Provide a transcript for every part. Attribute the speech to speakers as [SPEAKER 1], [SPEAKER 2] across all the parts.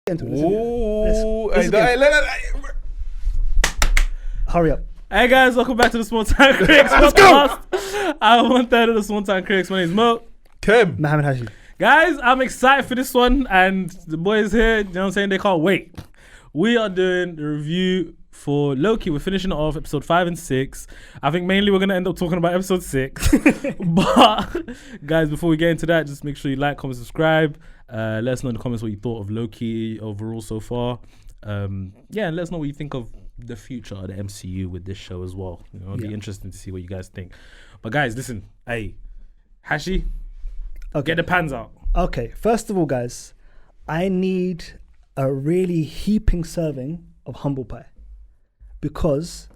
[SPEAKER 1] Ooh,
[SPEAKER 2] Hurry up.
[SPEAKER 3] Hey guys, welcome back to the Small Time Critics podcast. I'm one third of the Small Time Critics. My name is Mo.
[SPEAKER 1] Kem.
[SPEAKER 2] Mohammed Hashi.
[SPEAKER 3] Guys, I'm excited for this one, and the boys here, you know what I'm saying, they can't wait. We are doing the review for Loki. We're finishing it off episode 5 and 6. I think mainly we're going to end up talking about episode 6. But guys, before we get into that, just make sure you like, comment, subscribe. Let us know in the comments what you thought of Loki overall so far. And let us know what you think of the future of the MCU with this show as well. You know, it'll be interesting to see what you guys think. But guys, listen, hey, Hashi, get the pans out.
[SPEAKER 2] Okay, first of all, guys, I need a really heaping serving of humble pie because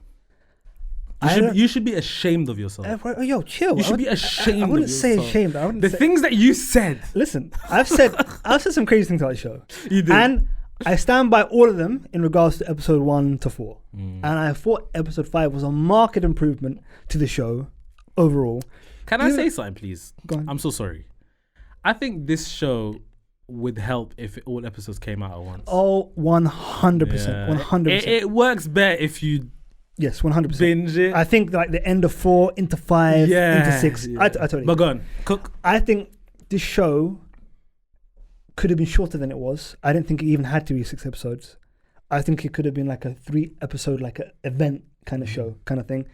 [SPEAKER 3] you should be ashamed of yourself.
[SPEAKER 2] Yo, chill.
[SPEAKER 3] You should be ashamed.
[SPEAKER 2] I wouldn't
[SPEAKER 3] of
[SPEAKER 2] say
[SPEAKER 3] yourself.
[SPEAKER 2] ashamed.
[SPEAKER 3] The things that you said.
[SPEAKER 2] Listen, I've said some crazy things about the show.
[SPEAKER 3] You did.
[SPEAKER 2] And I stand by all of them in regards to episode 1 to 4. And I thought episode 5 was a marked improvement to the show overall.
[SPEAKER 3] Can I say something, please?
[SPEAKER 2] Go on.
[SPEAKER 3] I'm so sorry. I think this show would help if all episodes came out at once.
[SPEAKER 2] Oh, 100%. 100%.
[SPEAKER 3] It works better if you
[SPEAKER 2] Yes, 100%.
[SPEAKER 3] binge it.
[SPEAKER 2] I think like the end of 4 into 5 into 6.
[SPEAKER 3] Yeah.
[SPEAKER 2] I totally.
[SPEAKER 3] But go on, cook.
[SPEAKER 2] I think this show could have been shorter than it was. I didn't think it even had to be 6 episodes. I think it could have been like a 3 episode, like an event kind of show kind of thing.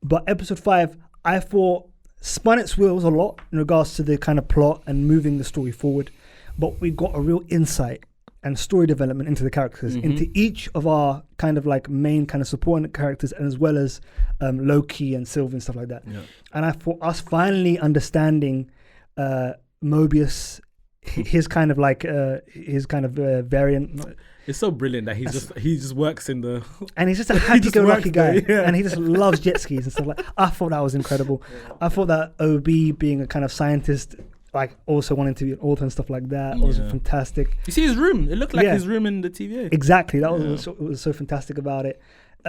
[SPEAKER 2] But episode 5, I thought spun its wheels a lot in regards to the kind of plot and moving the story forward. But we got a real insight and story development into the characters, into each of our kind of like main kind of supporting characters, and as well as Loki and Sylvie and stuff like that. Yeah. And I thought us finally understanding Mobius, his kind of like variant.
[SPEAKER 3] It's so brilliant that he just works in the
[SPEAKER 2] and he's just a happy-go-lucky guy,
[SPEAKER 3] there,
[SPEAKER 2] and he just loves jet skis and stuff like. I thought that was incredible. Yeah. I thought that OB being a kind of scientist, like also wanting to be an author and stuff like that, was fantastic.
[SPEAKER 3] You see his room? It looked like his room in the TVA.
[SPEAKER 2] Exactly, that was so fantastic about it.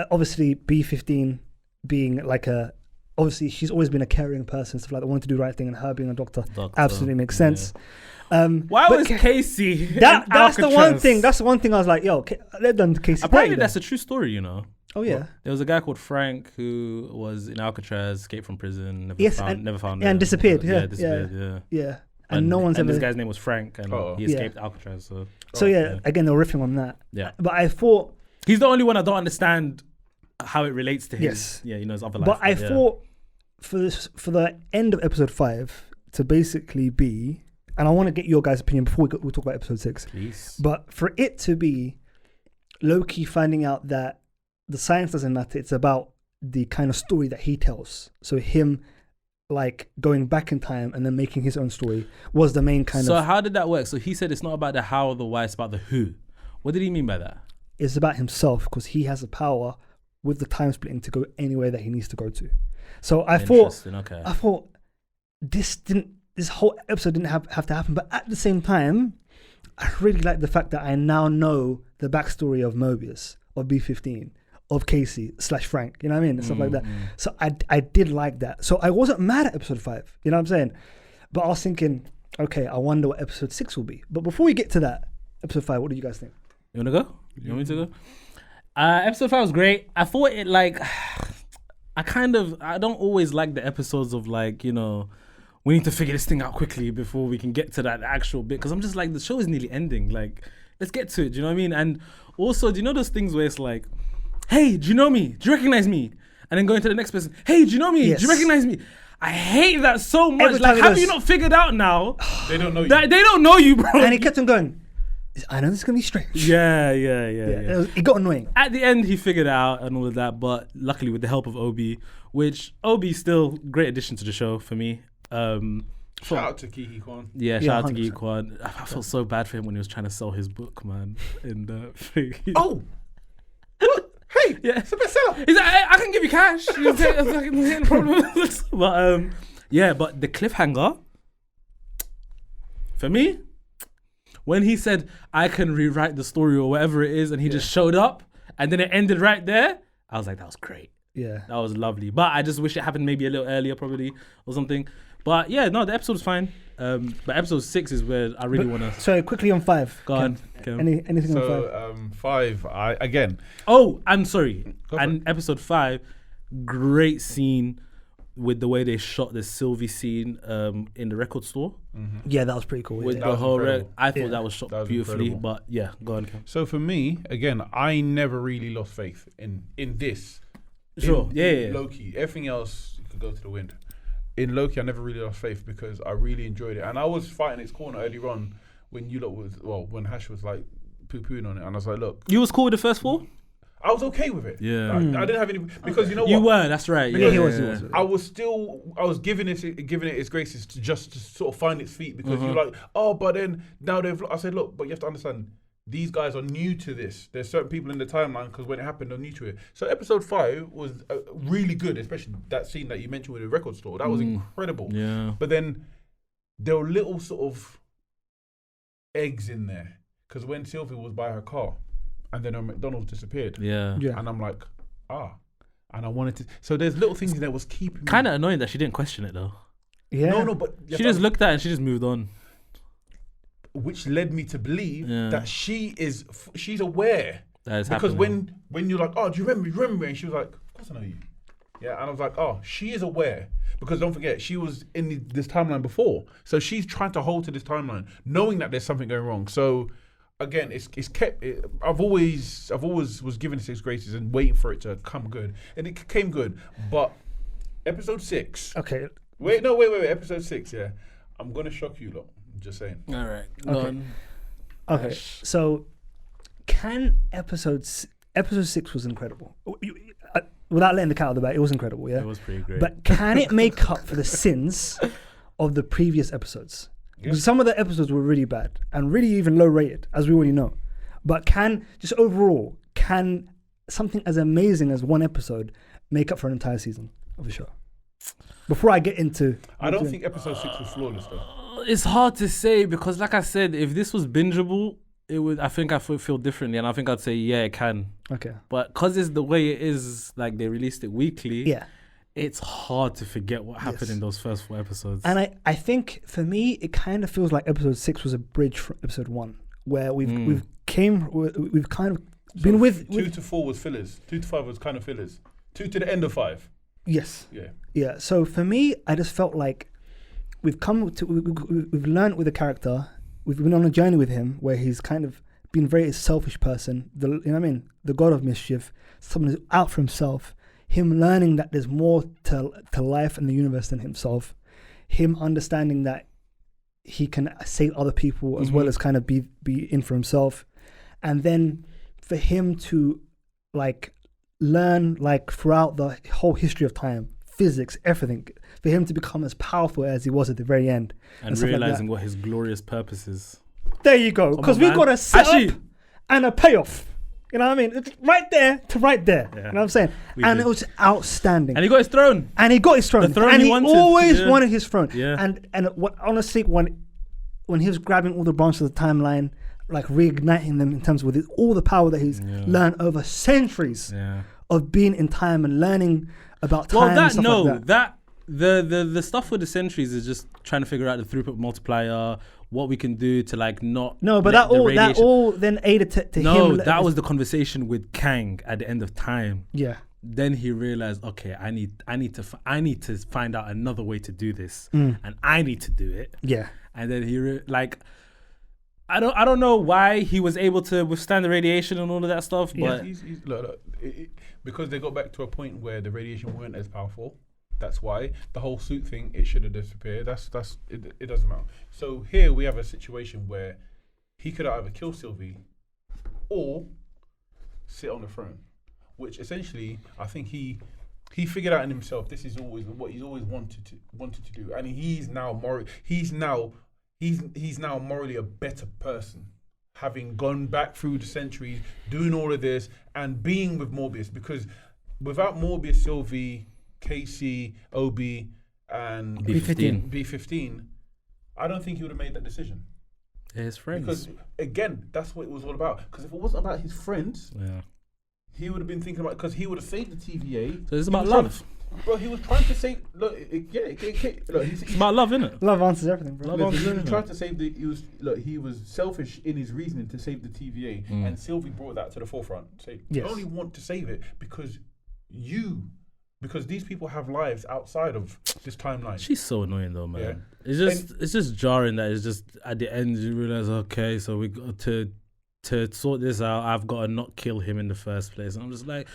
[SPEAKER 2] Obviously, B15 being like obviously she's always been a caring person, stuff like that, wanting to do the right thing, and her being a doctor absolutely makes sense.
[SPEAKER 3] Why was Casey?
[SPEAKER 2] That's the one thing. That's the one thing I was like, yo, let them Casey.
[SPEAKER 3] Apparently, that's a true story, you know.
[SPEAKER 2] Oh yeah.
[SPEAKER 3] There was a guy called Frank who was in Alcatraz, escaped from prison, never found him.
[SPEAKER 2] And disappeared.
[SPEAKER 3] Yeah.
[SPEAKER 2] And no one's ever.
[SPEAKER 3] This guy's name was Frank, and he escaped Alcatraz. So
[SPEAKER 2] again, they were riffing on that.
[SPEAKER 3] Yeah.
[SPEAKER 2] But I thought
[SPEAKER 3] he's the only one I don't understand how it relates to his.
[SPEAKER 2] Yes.
[SPEAKER 3] Yeah, his other life.
[SPEAKER 2] But I thought for the end of episode 5 to basically be, and I want to get your guys' opinion before we talk about episode 6.
[SPEAKER 3] Please.
[SPEAKER 2] But for it to be Loki finding out that the science doesn't matter, it's about the kind of story that he tells. So him like going back in time and then making his own story was the main kind of.
[SPEAKER 3] So how did that work? So he said it's not about the how or the why, it's about the who. What did he mean by that? It's
[SPEAKER 2] about himself, because he has the power with the time splitting to go anywhere that he needs to go to. So I thought this whole episode didn't have to happen, but at the same time, I really like the fact that I now know the backstory of Mobius, of B15, of Casey / Frank, you know what I mean, and stuff like that. So I did like that. So I wasn't mad at episode 5, you know what I'm saying? But I was thinking, okay, I wonder what episode 6 will be. But before we get to that, episode 5, what do you guys think?
[SPEAKER 3] You want to go? You want me to go? Episode 5 was great. I thought it like, I don't always like the episodes of like, you know, we need to figure this thing out quickly before we can get to that actual bit. Because I'm just like, the show is nearly ending. Like, let's get to it. Do you know what I mean? And also, do you know those things where it's like, hey, do you know me? Do you recognize me? And then going to the next person, hey, do you know me?
[SPEAKER 2] Yes.
[SPEAKER 3] Do you recognize me? I hate that so much. Like, have you not figured out now?
[SPEAKER 1] They don't know you.
[SPEAKER 3] They don't know you, bro.
[SPEAKER 2] And he kept on going, I know this is going to be strange.
[SPEAKER 3] Yeah.
[SPEAKER 2] It got annoying.
[SPEAKER 3] At the end, he figured it out and all of that. But luckily, with the help of Obi, which Obi's still great addition to the show for me.
[SPEAKER 1] Shout out to Kiki Kwan.
[SPEAKER 3] Yeah, shout out to Kiki Kwan. I felt so bad for him when he was trying to sell his book, man. In the thing.
[SPEAKER 1] Oh, hey,
[SPEAKER 3] yeah,
[SPEAKER 1] it's a bestseller.
[SPEAKER 3] He's like, I can give you cash. No problem. But the cliffhanger for me, when he said I can rewrite the story or whatever it is, and he just showed up, and then it ended right there. I was like, that was great.
[SPEAKER 2] Yeah,
[SPEAKER 3] that was lovely. But I just wish it happened maybe a little earlier, probably, or something. But the episode's fine. But episode 6 is where I really want to.
[SPEAKER 2] So quickly on 5.
[SPEAKER 3] Go on. Kem?
[SPEAKER 2] Anything on 5?
[SPEAKER 1] So 5, again.
[SPEAKER 3] Oh, I'm sorry.
[SPEAKER 1] Go for
[SPEAKER 3] And episode 5, great scene with the way they shot the Sylvie scene in the record store.
[SPEAKER 2] Yeah, that was pretty cool.
[SPEAKER 3] With
[SPEAKER 2] Yeah.
[SPEAKER 3] the
[SPEAKER 1] was
[SPEAKER 3] whole
[SPEAKER 1] incredible.
[SPEAKER 3] I thought
[SPEAKER 2] Yeah.
[SPEAKER 3] that was shot
[SPEAKER 1] That was
[SPEAKER 3] beautifully.
[SPEAKER 1] incredible.
[SPEAKER 3] But yeah, go on, Kem.
[SPEAKER 1] So for me, again, I never really lost faith in this.
[SPEAKER 3] Sure.
[SPEAKER 1] In
[SPEAKER 3] Yeah.
[SPEAKER 1] Loki. Everything else could go to the wind. In Loki, I never really lost faith because I really enjoyed it, and I was fighting its corner earlier on when when Hash was like poo-pooing on it, and I was like, look,
[SPEAKER 3] You was cool with the first 4?
[SPEAKER 1] I was okay with it.
[SPEAKER 3] Yeah.
[SPEAKER 1] I didn't have any because you know
[SPEAKER 3] You
[SPEAKER 1] what?
[SPEAKER 3] were. That's right.
[SPEAKER 2] Yeah, he was.
[SPEAKER 1] I was giving it its graces to sort of find its feet because you're like, oh, but then now I said, look, but you have to understand. These guys are new to this. There's certain people in the timeline because when it happened, they're new to it. So episode 5 was really good, especially that scene that you mentioned with the record store. That was incredible.
[SPEAKER 3] Yeah.
[SPEAKER 1] But then there were little sort of eggs in there because when Sylvie was by her car and then her McDonald's disappeared.
[SPEAKER 3] Yeah.
[SPEAKER 2] Yeah.
[SPEAKER 1] And I'm like, and I wanted to. So there's little things that was keeping me.
[SPEAKER 3] Kind of annoying that she didn't question it though.
[SPEAKER 2] Yeah.
[SPEAKER 1] No, but
[SPEAKER 3] She just looked at it and she just moved on.
[SPEAKER 1] which led me to believe
[SPEAKER 3] Yeah.
[SPEAKER 1] that she's aware.
[SPEAKER 3] That is
[SPEAKER 1] Because
[SPEAKER 3] happening.
[SPEAKER 1] when you're like, oh, do you remember me? And she was like, of course I know you. Yeah, and I was like, oh, she is aware. Because don't forget, she was in this timeline before. So she's trying to hold to this timeline, knowing that there's something going wrong. So again, it's kept. I've always was given its graces and waiting for it to come good. And it came good. But episode 6.
[SPEAKER 2] Okay.
[SPEAKER 1] Wait. Episode 6, yeah. I'm going to shock you lot. I'm just saying.
[SPEAKER 3] All right.
[SPEAKER 2] Okay. Okay. So, can episode 6 was incredible. Without letting the cat out of the bag, it was incredible. Yeah.
[SPEAKER 3] It was pretty great.
[SPEAKER 2] But can it make up for the sins of the previous episodes? Because some of the episodes were really bad and really even low rated, as we already know. But can something as amazing as one episode make up for an entire season of a show? Before I get into,
[SPEAKER 1] I don't think episode 6 was flawless though.
[SPEAKER 3] It's hard to say because, like I said, if this was bingeable, it would. I think I would feel differently, and I think I'd say yeah, it can.
[SPEAKER 2] Okay.
[SPEAKER 3] But because it's the way it is, like they released it weekly.
[SPEAKER 2] Yeah.
[SPEAKER 3] It's hard to forget what happened in those first 4 episodes.
[SPEAKER 2] And I think for me, it kind of feels like episode 6 was a bridge from episode 1, where we've kind of been with
[SPEAKER 1] 2 to 4 was fillers. 2 to 5 was kind of fillers. 2 to the end of 5.
[SPEAKER 2] Yes.
[SPEAKER 1] Yeah.
[SPEAKER 2] Yeah. So for me, I just felt like we've learned with the character. We've been on a journey with him where he's kind of been a very selfish person. The god of mischief, someone who's out for himself. Him learning that there's more to life and the universe than himself. Him understanding that he can save other people as well as kind of be in for himself. And then for him to learn throughout the whole history of time, physics, everything, for him to become as powerful as he was at the very end.
[SPEAKER 3] and
[SPEAKER 2] stuff like
[SPEAKER 3] realizing
[SPEAKER 2] that.
[SPEAKER 3] what his glorious purpose is.
[SPEAKER 2] There you go. Because we've got a setup and a payoff. You know what I mean? It's right there to right there.
[SPEAKER 3] Yeah.
[SPEAKER 2] You know what I'm saying?
[SPEAKER 3] Did.
[SPEAKER 2] It was outstanding.
[SPEAKER 3] And he got his throne.
[SPEAKER 2] And he got his throne.
[SPEAKER 3] The throne
[SPEAKER 2] and
[SPEAKER 3] he
[SPEAKER 2] he
[SPEAKER 3] wanted.
[SPEAKER 2] always
[SPEAKER 3] Yeah.
[SPEAKER 2] wanted his throne.
[SPEAKER 3] Yeah.
[SPEAKER 2] And what honestly, when he was grabbing all the branches of the timeline, reigniting them in terms of all the power that he's learned over centuries of being in time and learning about time and stuff like that.
[SPEAKER 3] The stuff with the centuries is just trying to figure out the throughput multiplier, what we can do to not.
[SPEAKER 2] No, but
[SPEAKER 3] let
[SPEAKER 2] that
[SPEAKER 3] the radiation-
[SPEAKER 2] all then aided to him.
[SPEAKER 3] No, that was the conversation with Kang at the end of time.
[SPEAKER 2] Yeah.
[SPEAKER 3] Then he realized, okay, I need to find out another way to do this, and I need to do it.
[SPEAKER 2] Yeah.
[SPEAKER 3] And then he I don't know why he was able to withstand the radiation and all of that stuff, but
[SPEAKER 1] Look, because they got back to a point where the radiation weren't as powerful. That's why the whole suit thing, it should have disappeared. It doesn't matter. So here we have a situation where he could either kill Sylvie or sit on the throne, which essentially I think he figured out in himself this is always what he's always wanted to do, and he's now morally a better person, having gone back through the centuries, doing all of this and being with Morbius, because without Morbius, Sylvie, Casey, Obi, and B15, I don't think he would have made that decision.
[SPEAKER 3] his friends.
[SPEAKER 1] Because again, that's what it was all about. Because if it wasn't about his friends,
[SPEAKER 3] Yeah.
[SPEAKER 1] he would have been thinking about, because he would have saved the TVA.
[SPEAKER 3] So it's about love.
[SPEAKER 1] Bro, he was trying to save. Look, look,
[SPEAKER 3] It's about love, innit?
[SPEAKER 2] Love answers everything, bro.
[SPEAKER 3] Love
[SPEAKER 1] look,
[SPEAKER 3] answers
[SPEAKER 1] he
[SPEAKER 3] everything.
[SPEAKER 1] tried to save the. He was selfish in his reasoning to save the TVA, and Sylvie brought that to the forefront. Say, you
[SPEAKER 2] Yes.
[SPEAKER 1] only want to save it because these people have lives outside of this timeline.
[SPEAKER 3] She's so annoying though, man.
[SPEAKER 1] Yeah.
[SPEAKER 3] It's just jarring that it's just at the end you realize, okay, so we got to sort this out. I've got to not kill him in the first place. And I'm just like,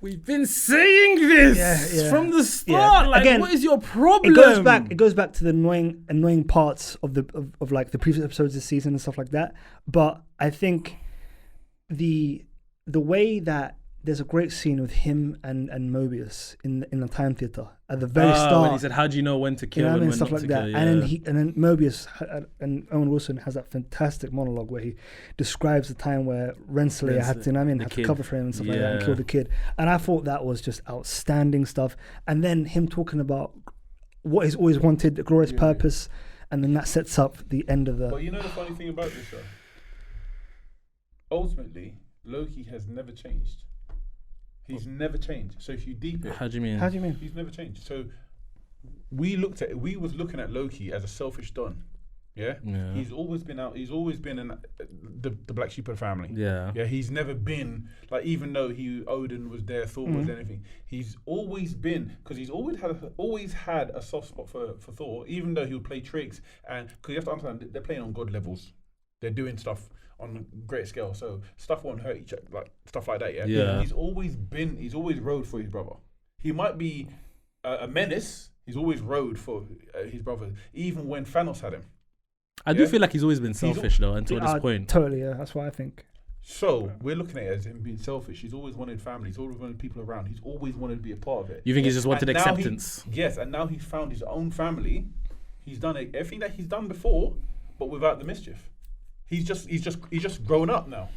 [SPEAKER 3] we've been saying this from the start.
[SPEAKER 2] Yeah.
[SPEAKER 3] Like,
[SPEAKER 2] Again,
[SPEAKER 3] what is your problem?
[SPEAKER 2] It goes back to the annoying parts of of like the previous episodes this season and stuff like that. But I think the way that there's a great scene with him and Mobius in the time theater at the very start.
[SPEAKER 3] When he said, "How do you know when to kill?"
[SPEAKER 2] You know what I mean?
[SPEAKER 3] and
[SPEAKER 2] Stuff
[SPEAKER 3] when
[SPEAKER 2] like
[SPEAKER 3] not
[SPEAKER 2] that.
[SPEAKER 3] to kill?
[SPEAKER 2] And then Mobius and Owen Wilson has that fantastic monologue where he describes the time where Renslayer had to, you know what I mean, had to cover for him and stuff like that and kill the kid. And I thought that was just outstanding stuff. And then him talking about what he's always wanted, the glorious purpose, and then that sets up the end of the.
[SPEAKER 1] But you know the funny thing about this show? Ultimately, Loki has never changed. He's never changed. So if you deep it,
[SPEAKER 3] How do you mean?
[SPEAKER 2] How do you mean?
[SPEAKER 1] he's never changed. So we was looking at Loki as a selfish don. Yeah? He's always been out. He's always been in the black sheep of the family.
[SPEAKER 3] Yeah.
[SPEAKER 1] Yeah. He's never been like, even though Odin was there, Thor was anything. He's always been, because he's always had a soft spot for Thor. Even though he would play tricks, and because you have to understand, they're playing on god levels. They're doing stuff on a great scale, so stuff won't hurt each other, like stuff like that. Yeah. He's always rode for his brother. He might be a menace. He's always rode for his brother, even when Thanos had him.
[SPEAKER 3] I do feel like he's always been selfish though until this point.
[SPEAKER 2] Totally, yeah. That's what I think.
[SPEAKER 1] So we're looking at it as him being selfish. He's always wanted family. He's always wanted people around. He's always wanted to be a part of it.
[SPEAKER 3] You think he's just wanted
[SPEAKER 1] And now
[SPEAKER 3] acceptance?
[SPEAKER 1] Yes, and now he's found his own family. He's done everything that he's done before, but without the mischief. He's just grown up now,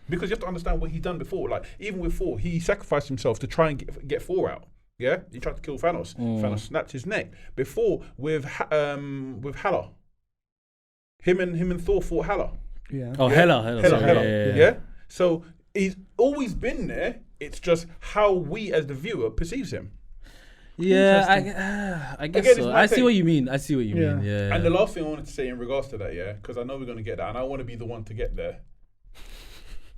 [SPEAKER 1] because you have to understand what he's done before. Like even with Thor, he sacrificed himself to try and get Thor out. Yeah, he tried to kill Thanos. Thanos snapped his neck. Before with Hela, him and Thor fought Hela.
[SPEAKER 2] Yeah.
[SPEAKER 3] Oh, Hela. Sorry.
[SPEAKER 1] Yeah. So he's always been there. It's just how we as the viewer perceives him.
[SPEAKER 3] Yeah, I guess
[SPEAKER 1] Again,
[SPEAKER 3] so.
[SPEAKER 1] it's my
[SPEAKER 3] I see
[SPEAKER 1] take.
[SPEAKER 3] what you mean. I see what you mean. Yeah.
[SPEAKER 1] And the last thing I wanted to say in regards to that, because I know we're going to get that, and I want to be the one to get there.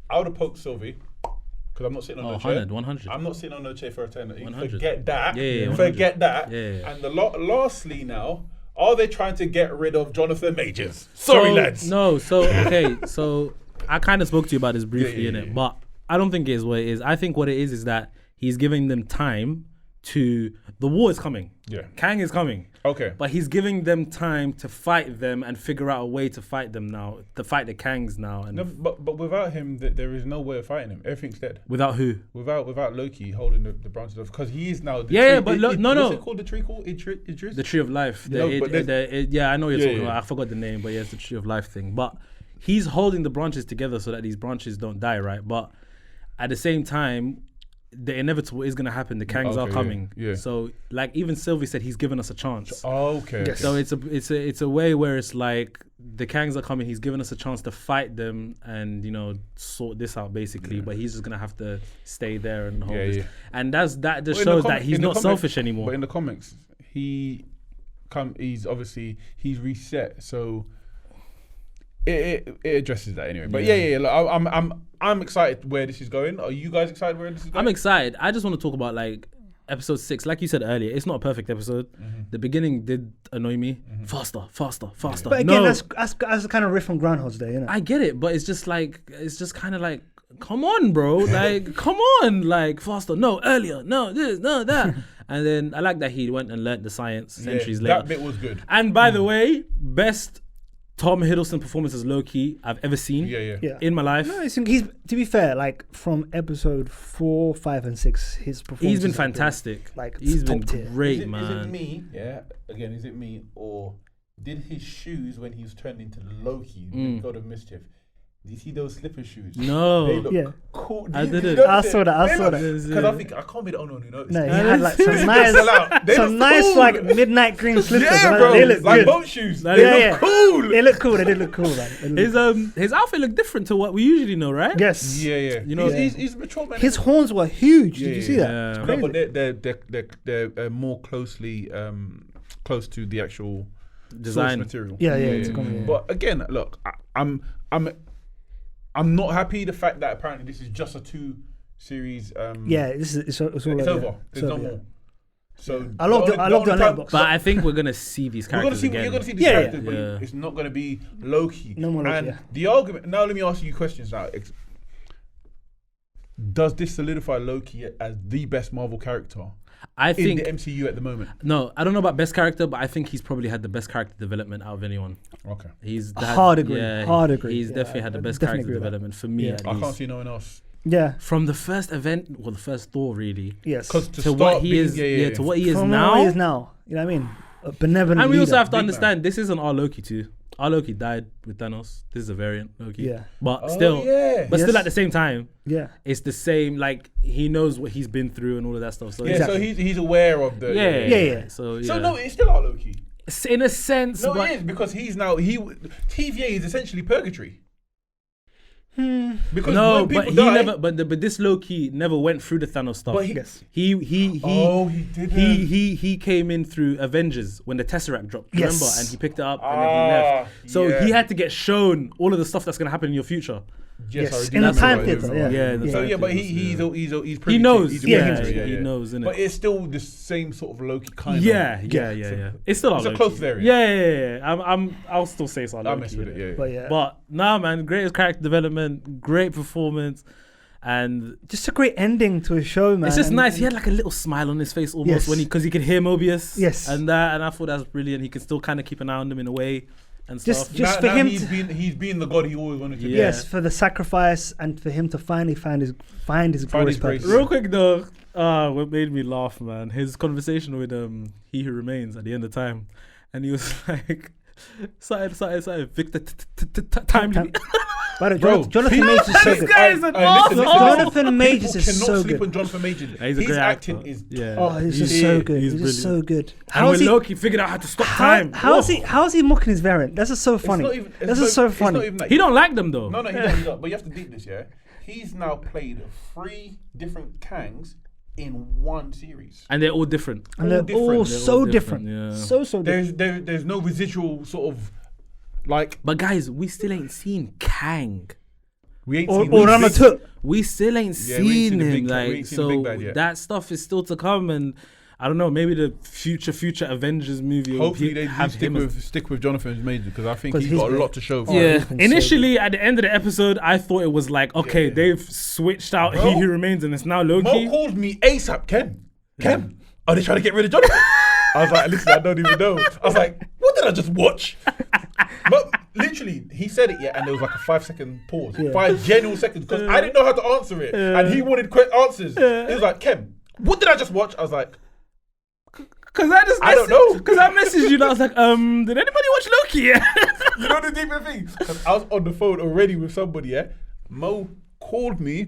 [SPEAKER 1] I would have poked Sylvie, because I'm not sitting on no chair.
[SPEAKER 3] 100.
[SPEAKER 1] I'm not sitting on no chair for eternity.
[SPEAKER 3] 100.
[SPEAKER 1] Forget that.
[SPEAKER 3] Yeah,
[SPEAKER 1] Forget
[SPEAKER 3] 100.
[SPEAKER 1] that.
[SPEAKER 3] Yeah.
[SPEAKER 1] And lastly now, are they trying to get rid of Jonathan Majors? Sorry, lads.
[SPEAKER 3] No, okay, so I kind of spoke to you about this briefly,
[SPEAKER 1] Yeah.
[SPEAKER 3] innit? But I don't think it is what it is. I think what it is that he's giving them time to. The war is coming.
[SPEAKER 1] Yeah.
[SPEAKER 3] Kang is coming.
[SPEAKER 1] Okay.
[SPEAKER 3] But he's giving them time to fight them and figure out a way to fight them now, to fight the Kangs now. And
[SPEAKER 1] No, but without him, there is no way of fighting him. Everything's dead.
[SPEAKER 3] without who?
[SPEAKER 1] Without Loki holding the branches of, because he is now. The
[SPEAKER 3] Yeah,
[SPEAKER 1] tree,
[SPEAKER 3] but
[SPEAKER 1] no.
[SPEAKER 3] no.
[SPEAKER 1] What's it called? The tree called Idris?
[SPEAKER 3] The Tree of Life.
[SPEAKER 1] No, but
[SPEAKER 3] Yeah, I know what you're talking
[SPEAKER 1] yeah.
[SPEAKER 3] about. I forgot the name, but yeah, it's the Tree of Life thing. But he's holding the branches together so that these branches don't die, right? But at the same time, the inevitable is going to happen. The Kangs are
[SPEAKER 1] Okay,
[SPEAKER 3] coming.
[SPEAKER 1] yeah.
[SPEAKER 3] So, like even Sylvie said, he's given us a chance.
[SPEAKER 1] Okay.
[SPEAKER 2] Yes.
[SPEAKER 3] So it's a way where it's like the Kangs are coming. He's given us a chance to fight them and sort this out basically. But he's just gonna have to stay there and hold this.
[SPEAKER 1] Yeah.
[SPEAKER 3] And that just
[SPEAKER 1] Well,
[SPEAKER 3] shows that he's not selfish anymore.
[SPEAKER 1] But in the comics, he's reset. So it addresses that anyway. But yeah. Like, I'm excited where this is going. Are you guys excited where this is going?
[SPEAKER 3] I'm excited. I just want to talk about like episode 6. Like you said earlier, it's not a perfect episode. The beginning did annoy me. Faster.
[SPEAKER 2] But again, that's the kind of riff from Groundhog's Day, isn't it?
[SPEAKER 3] I get it, but it's just kind of like, come on, bro. Like, come on. Like, faster. No, earlier. No, this, no, that. And then I like that he went and learnt the science centuries later.
[SPEAKER 1] That bit was good.
[SPEAKER 3] And by the way, best Tom Hiddleston performance as Loki I've ever seen
[SPEAKER 2] Yeah.
[SPEAKER 3] in my life.
[SPEAKER 2] No, he's to be fair, like from episode 4, 5, and 6, his performance.
[SPEAKER 3] He's been fantastic.
[SPEAKER 2] Like
[SPEAKER 3] He's been
[SPEAKER 2] top tier.
[SPEAKER 3] great,
[SPEAKER 1] Is it
[SPEAKER 3] man.
[SPEAKER 1] me? Yeah. Again, is it me, or did his shoes when he was turned into Loki, the god of mischief, Do you see those slipper shoes?
[SPEAKER 3] No.
[SPEAKER 1] They look
[SPEAKER 2] Yeah.
[SPEAKER 1] cool.
[SPEAKER 3] I
[SPEAKER 1] Did you
[SPEAKER 3] didn't.
[SPEAKER 1] notice
[SPEAKER 2] I saw
[SPEAKER 1] it?
[SPEAKER 2] that, I
[SPEAKER 1] They
[SPEAKER 2] saw
[SPEAKER 1] look-
[SPEAKER 2] that.
[SPEAKER 1] Because I think I can't be the only one who noticed.
[SPEAKER 2] No, he
[SPEAKER 1] it.
[SPEAKER 2] had like
[SPEAKER 1] They
[SPEAKER 2] some
[SPEAKER 1] look
[SPEAKER 2] nice,
[SPEAKER 1] sell out. They
[SPEAKER 2] some
[SPEAKER 1] look
[SPEAKER 2] nice
[SPEAKER 1] cool.
[SPEAKER 2] like midnight green slippers.
[SPEAKER 1] Yeah,
[SPEAKER 2] and
[SPEAKER 1] bro.
[SPEAKER 2] They look
[SPEAKER 1] Like
[SPEAKER 2] good.
[SPEAKER 1] boat shoes.
[SPEAKER 3] Like,
[SPEAKER 1] They
[SPEAKER 2] yeah,
[SPEAKER 1] look
[SPEAKER 2] yeah.
[SPEAKER 1] cool.
[SPEAKER 2] They look cool. They did look cool, man. They look-
[SPEAKER 3] His outfit looked different to what we usually know, right?
[SPEAKER 2] yes.
[SPEAKER 1] Yeah, yeah.
[SPEAKER 3] You know-
[SPEAKER 1] he's a mature man.
[SPEAKER 2] His horns were huge.
[SPEAKER 1] Yeah,
[SPEAKER 2] Did you see
[SPEAKER 1] yeah.
[SPEAKER 2] that?
[SPEAKER 3] Yeah.
[SPEAKER 2] It's
[SPEAKER 1] No,
[SPEAKER 2] crazy.
[SPEAKER 1] but they're more closely close to the actual source
[SPEAKER 3] Design.
[SPEAKER 1] material.
[SPEAKER 2] Yeah, yeah, it's gonna be- yeah.
[SPEAKER 1] But again, look, I'm not happy the fact that apparently this is just a 2-series.
[SPEAKER 2] Yeah, this is it's all
[SPEAKER 1] it's
[SPEAKER 2] over.
[SPEAKER 1] over.
[SPEAKER 2] Yeah.
[SPEAKER 1] There's no more. So
[SPEAKER 2] I logged it on Letterboxd.
[SPEAKER 3] But I think we're gonna see these
[SPEAKER 1] We're gonna
[SPEAKER 3] characters
[SPEAKER 1] see.
[SPEAKER 3] again.
[SPEAKER 1] You're gonna see these
[SPEAKER 2] Yeah, yeah.
[SPEAKER 1] characters, but
[SPEAKER 3] Yeah.
[SPEAKER 1] it's not gonna be Loki.
[SPEAKER 2] No more Loki,
[SPEAKER 1] And
[SPEAKER 2] yeah.
[SPEAKER 1] the argument. Now, let me ask you questions. Now, does this solidify Loki as the best Marvel character
[SPEAKER 3] I
[SPEAKER 1] in
[SPEAKER 3] think
[SPEAKER 1] the MCU at the moment?
[SPEAKER 3] no. I don't know about best character, but I think he's probably had the best character development out of anyone.
[SPEAKER 1] Okay.
[SPEAKER 3] He's
[SPEAKER 2] Hard agree,
[SPEAKER 3] Yeah,
[SPEAKER 2] hard agree.
[SPEAKER 3] He's
[SPEAKER 2] Yeah,
[SPEAKER 3] definitely had the
[SPEAKER 2] I
[SPEAKER 3] best
[SPEAKER 2] definitely
[SPEAKER 3] character
[SPEAKER 2] agree with that.
[SPEAKER 3] development for me.
[SPEAKER 2] Yeah.
[SPEAKER 3] At
[SPEAKER 1] I
[SPEAKER 3] least.
[SPEAKER 1] can't see no one else.
[SPEAKER 2] Yeah.
[SPEAKER 3] From the first event, well, the first Thor, really,
[SPEAKER 2] Yes.
[SPEAKER 1] Because
[SPEAKER 3] to what he is, to what he is
[SPEAKER 2] From
[SPEAKER 3] now.
[SPEAKER 2] what he is now. You know what I mean? A benevolent
[SPEAKER 3] And we also
[SPEAKER 2] leader.
[SPEAKER 3] have to
[SPEAKER 1] Big
[SPEAKER 3] understand this isn't our Loki too. Our Loki died with Thanos. This is a variant Loki.
[SPEAKER 2] Yeah.
[SPEAKER 3] But
[SPEAKER 1] Oh,
[SPEAKER 3] still,
[SPEAKER 1] yeah.
[SPEAKER 3] but still
[SPEAKER 2] Yes.
[SPEAKER 3] at the same time,
[SPEAKER 2] Yeah.
[SPEAKER 3] it's the same. Like he knows what he's been through and all of that stuff. So
[SPEAKER 1] Yeah,
[SPEAKER 2] Exactly.
[SPEAKER 1] so he's aware of the.
[SPEAKER 2] Yeah.
[SPEAKER 3] So yeah.
[SPEAKER 1] So no, it's still our Loki.
[SPEAKER 3] In a sense,
[SPEAKER 1] No,
[SPEAKER 3] but
[SPEAKER 1] it is because he's now TVA is essentially purgatory. Because
[SPEAKER 3] no,
[SPEAKER 1] when
[SPEAKER 3] but
[SPEAKER 1] people
[SPEAKER 3] he
[SPEAKER 1] die,
[SPEAKER 3] never. But this Loki never went through the Thanos stuff.
[SPEAKER 1] But he-
[SPEAKER 2] Yes.
[SPEAKER 3] He
[SPEAKER 1] didn't.
[SPEAKER 3] he came in through Avengers when the Tesseract dropped.
[SPEAKER 2] Yes.
[SPEAKER 3] Remember, and he picked it up and then he left. So
[SPEAKER 1] yeah.
[SPEAKER 3] he had to get shown all of the stuff that's gonna happen in your future.
[SPEAKER 1] Yes, I
[SPEAKER 2] Yes,
[SPEAKER 1] do
[SPEAKER 2] in the
[SPEAKER 1] remember
[SPEAKER 2] time
[SPEAKER 1] it.
[SPEAKER 2] theater, yeah.
[SPEAKER 3] Yeah, in the
[SPEAKER 1] So
[SPEAKER 3] time
[SPEAKER 1] yeah, but
[SPEAKER 3] theatres,
[SPEAKER 1] he's privy
[SPEAKER 3] knows,
[SPEAKER 1] To, he's
[SPEAKER 3] yeah,
[SPEAKER 1] privy to,
[SPEAKER 3] he knows, innit?
[SPEAKER 1] But it's still the same sort of Loki kind
[SPEAKER 3] Yeah.
[SPEAKER 1] of.
[SPEAKER 3] It's still our
[SPEAKER 1] It's a
[SPEAKER 3] Loki.
[SPEAKER 1] close variant.
[SPEAKER 3] Yeah. I'll still say it's our
[SPEAKER 1] I
[SPEAKER 3] Loki.
[SPEAKER 1] mess with it. Yeah.
[SPEAKER 2] But yeah.
[SPEAKER 3] But nah, man, greatest character development, great performance, and
[SPEAKER 2] Just a great ending to a show, man.
[SPEAKER 3] it's just
[SPEAKER 2] And-
[SPEAKER 3] nice. He had like a little smile on his face almost
[SPEAKER 2] Yes.
[SPEAKER 3] because he could hear Mobius.
[SPEAKER 2] Yes.
[SPEAKER 3] and I thought that was brilliant. He could still kind of keep an eye on them in a way and
[SPEAKER 2] Just-
[SPEAKER 3] stuff.
[SPEAKER 2] just-
[SPEAKER 1] Now
[SPEAKER 2] for him
[SPEAKER 1] he's
[SPEAKER 2] to-
[SPEAKER 1] been the god he always wanted to be.
[SPEAKER 3] Yeah.
[SPEAKER 2] Yes, for the sacrifice and for him to finally find his glorious
[SPEAKER 1] his grace.
[SPEAKER 2] purpose.
[SPEAKER 3] Real quick though, what made me laugh, man, his conversation with He Who Remains at the end of time, and he was like, "Sorry, Victor, time to be."
[SPEAKER 2] By the way,
[SPEAKER 1] Bro,
[SPEAKER 2] Jonathan
[SPEAKER 1] people-
[SPEAKER 2] Majors is so
[SPEAKER 3] This
[SPEAKER 2] good.
[SPEAKER 3] guy is an
[SPEAKER 1] listen,
[SPEAKER 3] asshole.
[SPEAKER 2] Jonathan Majors
[SPEAKER 1] People
[SPEAKER 2] is
[SPEAKER 1] cannot
[SPEAKER 2] so
[SPEAKER 1] sleep
[SPEAKER 2] good.
[SPEAKER 1] on Jonathan Majors.
[SPEAKER 3] He's a
[SPEAKER 1] His
[SPEAKER 3] great
[SPEAKER 1] acting
[SPEAKER 3] actor.
[SPEAKER 1] is.
[SPEAKER 3] Yeah.
[SPEAKER 2] Oh, he's just so good.
[SPEAKER 3] He's
[SPEAKER 2] He's just so
[SPEAKER 3] brilliant.
[SPEAKER 2] good.
[SPEAKER 3] And
[SPEAKER 2] How's
[SPEAKER 3] when
[SPEAKER 2] he?
[SPEAKER 3] Loki figured out how to stop time,
[SPEAKER 2] How's
[SPEAKER 3] whoa.
[SPEAKER 2] he? How's he mocking his variant? That's just so funny. This is so funny.
[SPEAKER 3] He don't like them though.
[SPEAKER 1] No, he don't. But you have to deep this, yeah. He's now played 3 different Kangs in one series.
[SPEAKER 3] And they're all different.
[SPEAKER 2] And they're
[SPEAKER 1] different.
[SPEAKER 2] all
[SPEAKER 1] They're
[SPEAKER 2] so
[SPEAKER 3] all
[SPEAKER 2] different.
[SPEAKER 3] different, yeah.
[SPEAKER 2] So different.
[SPEAKER 1] There's no residual sort of like
[SPEAKER 3] But guys, we still ain't seen Kang.
[SPEAKER 1] we ain't
[SPEAKER 2] Or
[SPEAKER 1] seen
[SPEAKER 2] Ramatuk.
[SPEAKER 3] We still ain't
[SPEAKER 1] Yeah, we ain't
[SPEAKER 3] seen
[SPEAKER 1] seen the
[SPEAKER 3] him.
[SPEAKER 1] big- we
[SPEAKER 3] Like
[SPEAKER 1] ain't seen the
[SPEAKER 3] so,
[SPEAKER 1] big bad yet.
[SPEAKER 3] that stuff is still to come. And I don't know. Maybe the future Avengers movie. will
[SPEAKER 1] Hopefully they do
[SPEAKER 3] have him as-
[SPEAKER 1] stick with Jonathan Majors because I think
[SPEAKER 2] 'Cause
[SPEAKER 1] he's
[SPEAKER 2] he's
[SPEAKER 1] got a
[SPEAKER 2] great.
[SPEAKER 1] lot to show. For
[SPEAKER 2] Yeah.
[SPEAKER 1] it.
[SPEAKER 3] Yeah.
[SPEAKER 2] he's been so
[SPEAKER 3] Initially, at the end of the episode, I thought it was like, okay,
[SPEAKER 1] Yeah.
[SPEAKER 3] they've switched out
[SPEAKER 1] Bro.
[SPEAKER 3] He Who Remains, and it's now
[SPEAKER 1] Mo
[SPEAKER 3] Loki.
[SPEAKER 1] called me ASAP. Kem, are they trying to get rid of Jonathan? I was like, listen, I don't even know. I was like, what did I just watch? But literally, he said it, yeah, and there was like a 5-second pause,
[SPEAKER 2] Yeah.
[SPEAKER 1] 5 genuine seconds, because I didn't know how to answer it, and he wanted answers. He was like, Kem, what did I just watch? I was like,
[SPEAKER 3] Because I
[SPEAKER 1] don't know.
[SPEAKER 3] Because I messaged you and I was like, did anybody watch Loki?
[SPEAKER 1] you know the deeper thing? Because I was on the phone already with somebody, yeah. Mo called me,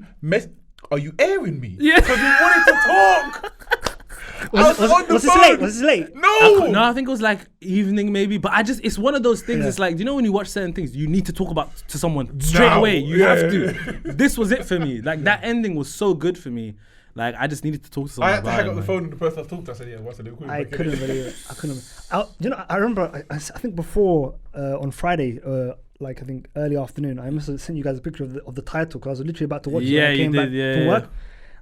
[SPEAKER 1] are you airing me?
[SPEAKER 3] Yeah.
[SPEAKER 1] Because we wanted to talk.
[SPEAKER 2] Was this late? Was this late?
[SPEAKER 1] No.
[SPEAKER 3] No, I think it was like evening maybe, but it's one of those things.
[SPEAKER 2] Yeah.
[SPEAKER 3] It's like, you know, when you watch certain things, you need to talk about to someone straight
[SPEAKER 1] Now,
[SPEAKER 3] away. You
[SPEAKER 1] yeah.
[SPEAKER 3] have to. This was it for me. Like that ending was so good for me. Like I just needed to talk to someone.
[SPEAKER 1] I had to
[SPEAKER 3] about
[SPEAKER 1] hang
[SPEAKER 3] it,
[SPEAKER 1] up the
[SPEAKER 3] man.
[SPEAKER 1] phone to the person I was talking to. I said, yeah, what's the
[SPEAKER 2] I couldn't believe it. I couldn't. You know, I remember. I think before on Friday, like I think early afternoon, I must have sent you guys a picture of the title because I was literally about to watch it.
[SPEAKER 3] Yeah,
[SPEAKER 2] when I
[SPEAKER 3] you
[SPEAKER 2] came
[SPEAKER 3] did,
[SPEAKER 2] back
[SPEAKER 3] yeah,
[SPEAKER 2] from
[SPEAKER 3] yeah.
[SPEAKER 2] work.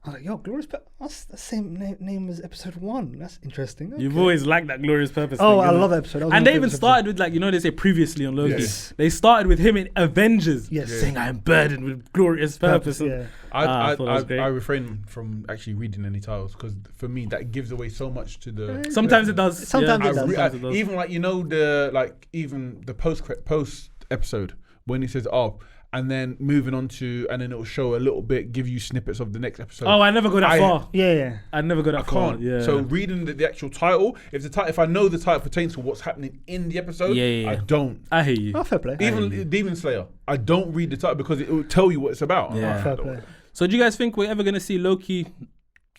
[SPEAKER 2] I was like, yo, Glorious Purpose. That's the same name as episode 1. That's interesting.
[SPEAKER 3] You've
[SPEAKER 2] Okay.
[SPEAKER 3] always liked that Glorious Purpose.
[SPEAKER 2] Oh,
[SPEAKER 3] thing,
[SPEAKER 2] I
[SPEAKER 3] innit?
[SPEAKER 2] love that episode. That was
[SPEAKER 3] And
[SPEAKER 2] my
[SPEAKER 3] they even
[SPEAKER 2] favorite
[SPEAKER 3] started with like, you know, they say previously on Loki.
[SPEAKER 2] Yes.
[SPEAKER 3] They started with him in Avengers.
[SPEAKER 2] Yes. Yeah.
[SPEAKER 3] Saying I am burdened with glorious purpose. And-
[SPEAKER 2] Yeah.
[SPEAKER 3] I thought that was great.
[SPEAKER 1] I refrain from actually reading any titles because for me that gives away so much to the.
[SPEAKER 3] Sometimes it does.
[SPEAKER 2] Sometimes
[SPEAKER 3] yeah.
[SPEAKER 2] it does.
[SPEAKER 3] Sometimes it does.
[SPEAKER 1] Even like even the post episode when he says, "Oh," and then moving on to, and then it'll show a little bit, give you snippets of the next episode.
[SPEAKER 3] Oh, I never go that far.
[SPEAKER 2] Yeah.
[SPEAKER 3] I never go that
[SPEAKER 1] I
[SPEAKER 3] far.
[SPEAKER 1] can't.
[SPEAKER 3] Yeah.
[SPEAKER 1] So reading the actual title, if I know the title pertains to what's happening in the episode,
[SPEAKER 3] Yeah.
[SPEAKER 1] I don't.
[SPEAKER 3] I hear you.
[SPEAKER 2] Oh, fair play.
[SPEAKER 1] Even Demon Slayer, I don't read the title because it will tell you what it's about. I'm
[SPEAKER 3] Yeah.
[SPEAKER 1] like,
[SPEAKER 2] Fair
[SPEAKER 1] I don't-
[SPEAKER 2] play.
[SPEAKER 3] So do you guys think we're ever gonna see Loki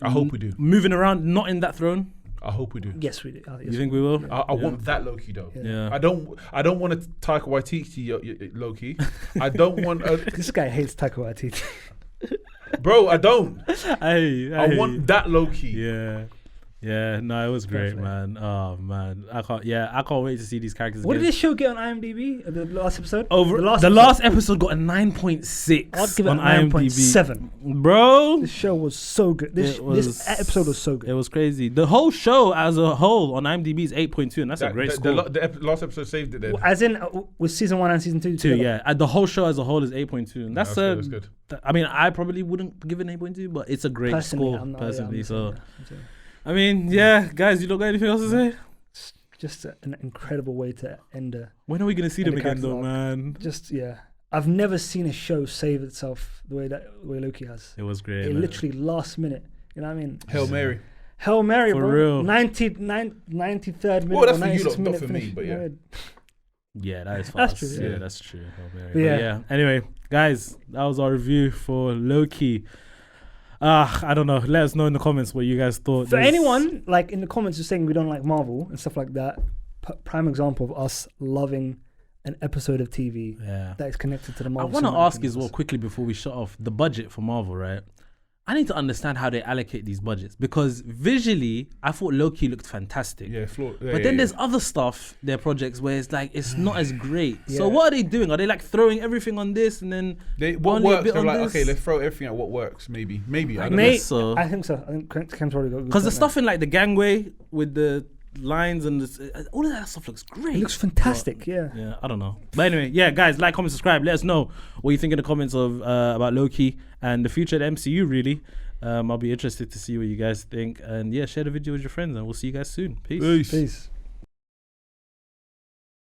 [SPEAKER 1] I hope we do.
[SPEAKER 3] moving around, not in that throne?
[SPEAKER 1] I hope we do.
[SPEAKER 2] Yes, we do.
[SPEAKER 3] You think we will?
[SPEAKER 1] I want that Loki though.
[SPEAKER 3] Yeah.
[SPEAKER 1] I don't want a Taika Waititi Loki. I don't want a
[SPEAKER 2] This guy hates Taika Waititi.
[SPEAKER 1] bro. I don't.
[SPEAKER 3] I
[SPEAKER 1] want that Loki.
[SPEAKER 3] Yeah, no, it was great,
[SPEAKER 2] Definitely.
[SPEAKER 3] man. Oh man, I can't wait to see these characters.
[SPEAKER 2] What did
[SPEAKER 3] again.
[SPEAKER 2] this show get on IMDb? The last episode?
[SPEAKER 3] Over the last episode got a 9.6.
[SPEAKER 2] I'd give it
[SPEAKER 3] on
[SPEAKER 2] a
[SPEAKER 3] IMDb.
[SPEAKER 2] 9.7.
[SPEAKER 3] Bro.
[SPEAKER 2] This show was so good. This episode was so
[SPEAKER 3] It
[SPEAKER 2] good.
[SPEAKER 3] was crazy. The whole show as a whole on IMDb is 8.2, and that's a great score.
[SPEAKER 1] The last episode saved it. Then.
[SPEAKER 2] As in, with season 1 and season 2
[SPEAKER 3] Two,
[SPEAKER 2] together?
[SPEAKER 3] yeah. And the whole show as a whole is 8.2, and that's
[SPEAKER 1] That's good.
[SPEAKER 3] I mean, I probably wouldn't give it an 8.2, but it's a great
[SPEAKER 2] Personally,
[SPEAKER 3] score.
[SPEAKER 2] I'm not-
[SPEAKER 3] Personally,
[SPEAKER 2] I'm
[SPEAKER 3] so
[SPEAKER 2] saying that.
[SPEAKER 3] I mean, yeah, guys, you don't got anything else to say?
[SPEAKER 2] It's just an incredible way to end a.
[SPEAKER 3] When are we gonna see
[SPEAKER 2] And
[SPEAKER 3] them
[SPEAKER 2] the
[SPEAKER 3] again, though,
[SPEAKER 2] character
[SPEAKER 3] man?
[SPEAKER 2] Just yeah, I've never seen a show save itself the way Loki has.
[SPEAKER 3] It was great.
[SPEAKER 2] It
[SPEAKER 3] man.
[SPEAKER 2] literally last minute. You know what I mean?
[SPEAKER 1] Hail Mary.
[SPEAKER 2] Hail Mary,
[SPEAKER 3] For
[SPEAKER 2] bro.
[SPEAKER 3] real.
[SPEAKER 2] 93rd minute.
[SPEAKER 1] Well, that's
[SPEAKER 2] or
[SPEAKER 1] for you
[SPEAKER 2] 96th
[SPEAKER 1] lot, not
[SPEAKER 2] minute
[SPEAKER 1] for me,
[SPEAKER 2] finish.
[SPEAKER 1] but yeah.
[SPEAKER 3] Yeah, that is
[SPEAKER 2] That's
[SPEAKER 3] fast.
[SPEAKER 2] true,
[SPEAKER 3] Yeah, that's true. Hail Mary.
[SPEAKER 2] But
[SPEAKER 3] But
[SPEAKER 2] yeah.
[SPEAKER 3] yeah. Anyway, guys, that was our review for Loki. I don't know. Let us know in the comments what you guys thought.
[SPEAKER 2] For
[SPEAKER 3] There's-
[SPEAKER 2] anyone like in the comments who's saying we don't like Marvel and stuff like that, prime example of us loving an episode of TV
[SPEAKER 3] Yeah.
[SPEAKER 2] that is connected to the
[SPEAKER 3] I
[SPEAKER 2] Marvel.
[SPEAKER 3] want to
[SPEAKER 2] Cinematic
[SPEAKER 3] ask as well
[SPEAKER 2] Universe.
[SPEAKER 3] quickly before we shut off the budget for Marvel, right? I need to understand how they allocate these budgets because visually, I thought Loki looked fantastic.
[SPEAKER 1] Yeah,
[SPEAKER 3] But then there's other stuff, their projects, where it's like it's not as great. So
[SPEAKER 2] Yeah.
[SPEAKER 3] what are they doing? Are they like throwing everything on this and then
[SPEAKER 1] what
[SPEAKER 3] only a
[SPEAKER 1] works.
[SPEAKER 3] bit
[SPEAKER 1] They're
[SPEAKER 3] on
[SPEAKER 1] like,
[SPEAKER 3] this?
[SPEAKER 1] okay, let's throw everything at what works. Maybe. I don't know.
[SPEAKER 2] Mate,
[SPEAKER 3] so.
[SPEAKER 2] I think so. I think Kem's already got. a good
[SPEAKER 3] Because the
[SPEAKER 2] point
[SPEAKER 3] stuff in like the gangway with the lines and all of that stuff looks
[SPEAKER 2] there.
[SPEAKER 3] great.
[SPEAKER 2] It looks fantastic. Yeah.
[SPEAKER 3] Yeah, I don't know. But anyway, yeah, guys, like, comment, subscribe. Let us know what you think in the comments of about Loki and the future of the MCU, really. I'll be interested to see what you guys think. And yeah, share the video with your friends and we'll see you guys soon. Peace.
[SPEAKER 2] Peace.